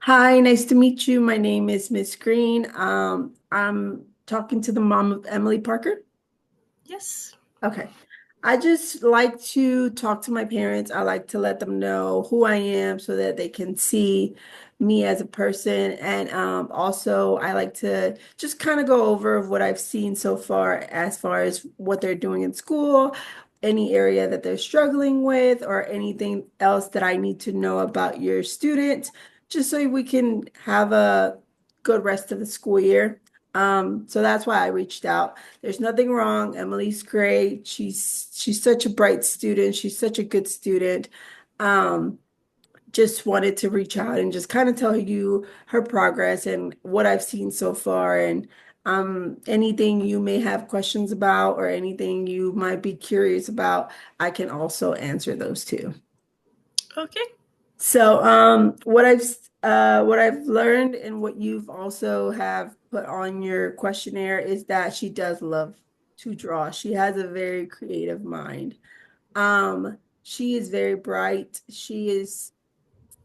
Hi, nice to meet you. My name is Miss Green. I'm talking to the mom of Emily Parker. Yes. Okay. I just like to talk to my parents. I like to let them know who I am so that they can see me as a person. And also, I like to just kind of go over what I've seen so far as what they're doing in school, any area that they're struggling with, or anything else that I need to know about your student, just so we can have a good rest of the school year. So that's why I reached out. There's nothing wrong. Emily's great. She's such a bright student. She's such a good student. Um, just wanted to reach out and just kind of tell you her progress and what I've seen so far, and anything you may have questions about or anything you might be curious about, I can also answer those too. Okay. So, what I've learned and what you've also have put on your questionnaire is that she does love to draw. She has a very creative mind. She is very bright. She is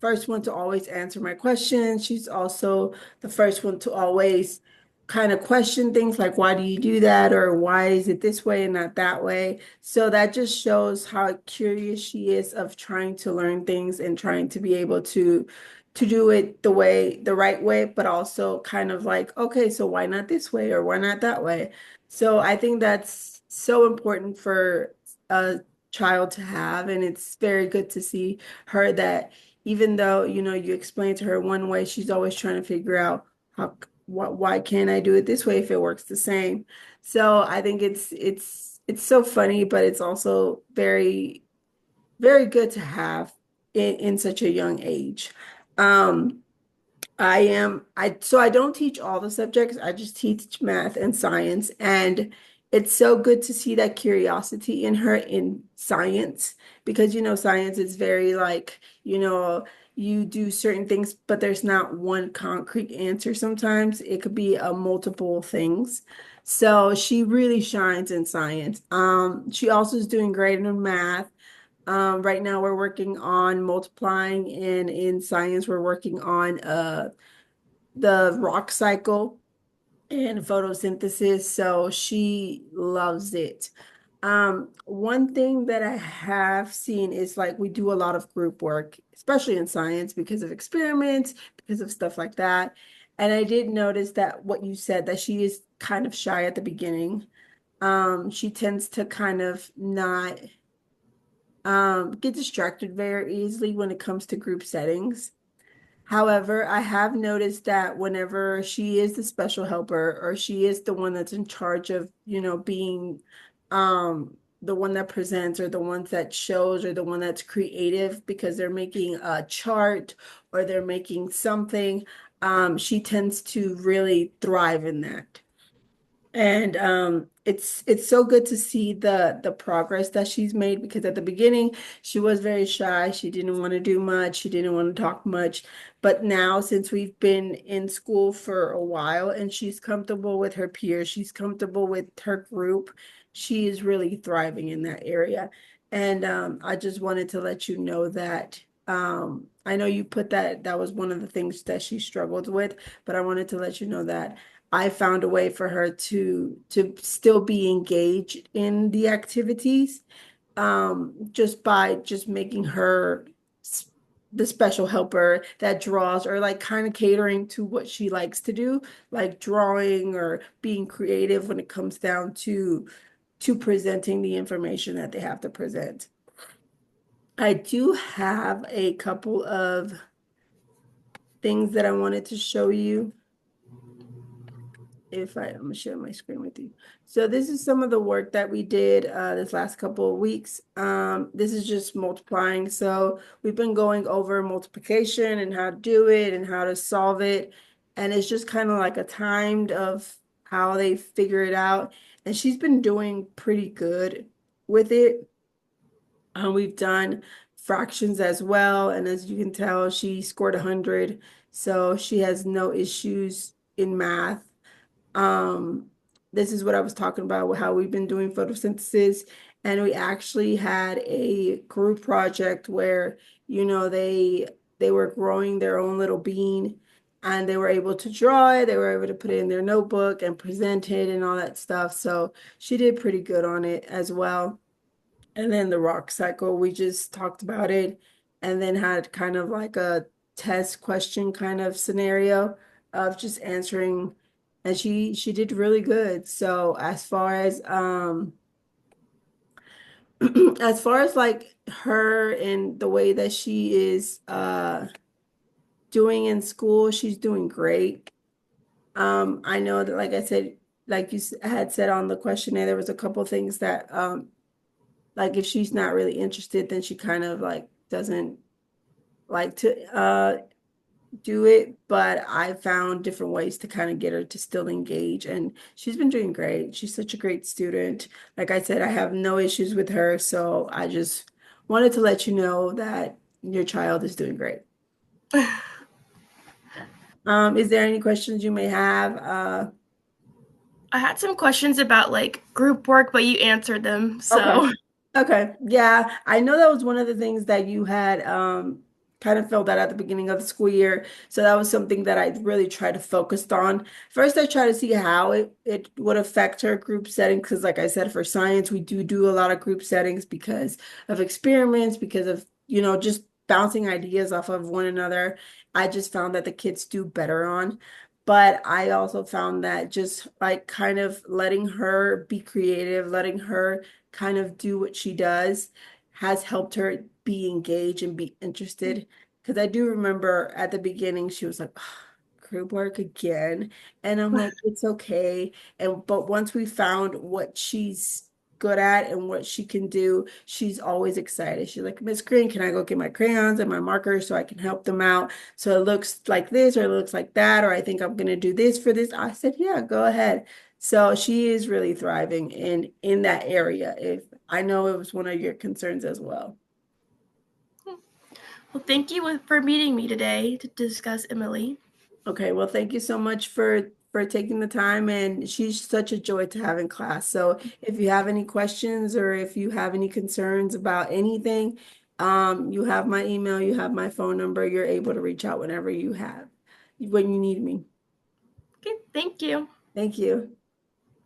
first one to always answer my questions. She's also the first one to always kind of question things like, why do you do that? Or why is it this way and not that way? So that just shows how curious she is of trying to learn things and trying to be able to do it the right way, but also kind of like, okay, so why not this way or why not that way? So I think that's so important for a child to have, and it's very good to see her that even though, you explain to her one way, she's always trying to figure out why can't I do it this way if it works the same? So I think it's so funny, but it's also very, very good to have in such a young age. Um, I don't teach all the subjects. I just teach math and science. And it's so good to see that curiosity in her in science because, science is very like, you do certain things, but there's not one concrete answer sometimes. It could be multiple things. So she really shines in science. She also is doing great in math. Right now we're working on multiplying, and in science we're working on the rock cycle and photosynthesis, so she loves it. One thing that I have seen is like we do a lot of group work, especially in science because of experiments, because of stuff like that. And I did notice that what you said, that she is kind of shy at the beginning. She tends to kind of not get distracted very easily when it comes to group settings. However, I have noticed that whenever she is the special helper or she is the one that's in charge of, being the one that presents or the ones that shows or the one that's creative because they're making a chart or they're making something, she tends to really thrive in that. And it's so good to see the progress that she's made because at the beginning she was very shy. She didn't want to do much. She didn't want to talk much. But now since we've been in school for a while and she's comfortable with her peers, she's comfortable with her group, she is really thriving in that area. And I just wanted to let you know that I know you put that was one of the things that she struggled with, but I wanted to let you know that I found a way for her to still be engaged in the activities, just by just making her the special helper that draws or like kind of catering to what she likes to do, like drawing or being creative when it comes down to presenting the information that they have to present. I do have a couple of things that I wanted to show you. If I'm gonna share my screen with you. So this is some of the work that we did this last couple of weeks. This is just multiplying. So we've been going over multiplication and how to do it and how to solve it. And it's just kind of like a timed of how they figure it out. And she's been doing pretty good with it. We've done fractions as well. And as you can tell, she scored 100. So she has no issues in math. Um, this is what I was talking about with how we've been doing photosynthesis. And we actually had a group project where, they they were growing their own little bean and they were able to draw it. They were able to put it in their notebook and present it and all that stuff. So she did pretty good on it as well. And then the rock cycle, we just talked about it and then had kind of like a test question kind of scenario of just answering, and she did really good. So as far as as far as like her and the way that she is doing in school, she's doing great. I know that like I said, like had said on the questionnaire, there was a couple things that like if she's not really interested, then she kind of like doesn't like to do it, but I found different ways to kind of get her to still engage, and she's been doing great. She's such a great student. Like I said, I have no issues with her, so I just wanted to let you know that your child is doing great. Is there any questions you may have? I had some questions about like group work, but you answered them. Okay. So, Okay. Yeah, I know that was one of the things that you had kind of filled out at the beginning of the school year. So that was something that I really tried to focus on. First, I try to see how it would affect her group setting because like I said, for science, we do a lot of group settings because of experiments, because of, just bouncing ideas off of one another. I just found that the kids do better on. But I also found that just like kind of letting her be creative, letting her kind of do what she does has helped her be engaged and be interested. Because I do remember at the beginning, she was like, group work again. And I'm like, it's okay. But once we found what she's good at and what she can do, she's always excited. She's like, Miss Green, can I go get my crayons and my markers so I can help them out? So it looks like this or it looks like that, or I think I'm gonna do this for this. I said, yeah, go ahead. So she is really thriving in that area. If I know it was one of your concerns as well. well, thank you for meeting me today to discuss Emily. Okay, well, thank you so much for taking the time, and she's such a joy to have in class. So if you have any questions or if you have any concerns about anything, you have my email, you have my phone number, you're able to reach out when you need me. Okay, thank you. Thank you.